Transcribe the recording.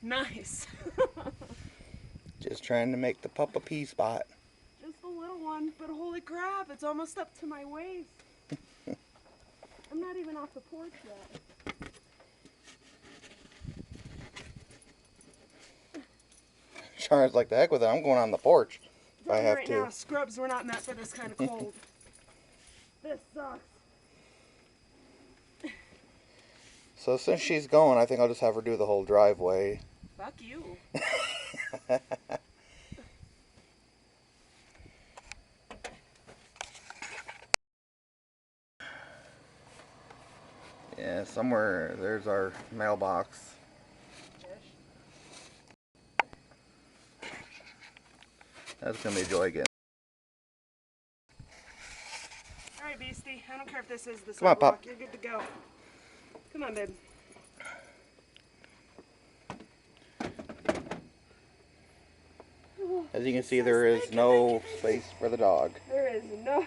Nice. Just trying to make the pup a pee spot. Just a little one, but holy crap, it's almost up to my waist. I'm not even off the porch yet. Char's like, the heck with it, I'm going on the porch if I have right to. now, scrubs were not meant for this kind of cold. This sucks. So since she's going, I think I'll just have her do the whole driveway. Fuck you. Yeah, somewhere there's our mailbox. That's gonna be a joy again. Alright, Beastie, I don't care if this is the Come on, sidewalk. Pop. You're good to go. Come on, babe. As you can see, there is no space for the dog. There is no